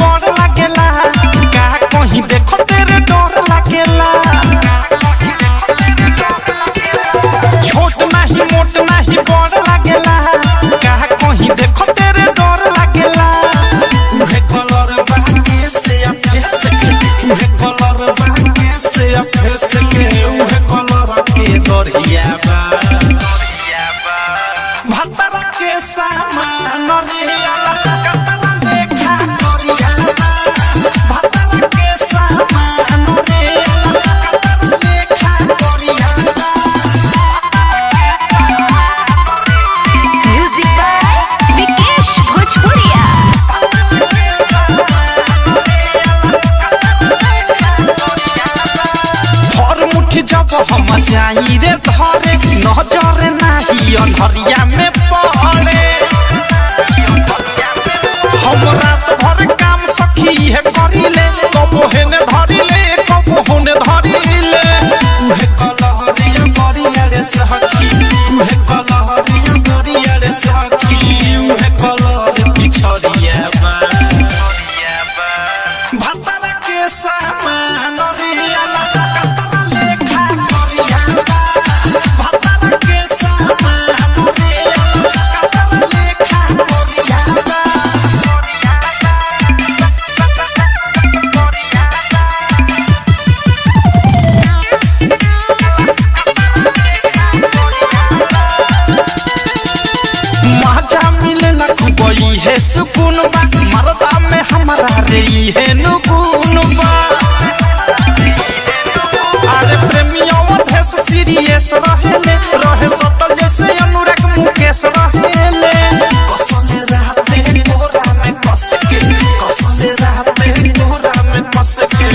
बड़ लागेला का कहीं देखो तेरे डर लागेला छोट नहीं मोट नहीं बड़ लागेला का कहीं देखो तेरे डर लागेला उहे कलर बाके से फेस के उहे कलर बाके से फेस के उहे कलर के दरिया बा भतर के सामान रे कतरा लेखा करिया भतर के सामान रे कतरा लेखा करिया म्यूजिक बाय विकेश भोजपुरिया। हर मुट्ठी जब हम जाई रे धरे नजर नाही अंधरिया में पड़े हम रात भर काम सखी है करिले कबो हेने धरिले कबो होने धरिले उहे कलहरिया करिया रे सखी उहे कलहरिया करिया रे सखी उहे कलहर पिछड़िया बा भतर के सामान रे कतरा लेखा करिया भतर के सामान रे कतरा लेखा करिया मजा मिले न कुबई है सुकून बा मरदा में हमारा रे है नुकून बा अरे प्रेमियों देश सीरियस रहेले रहे सटल जैसे अनुराग मुकेश रहेले कसले रहते कोरा में कस के कसले रहते कोरा में कस के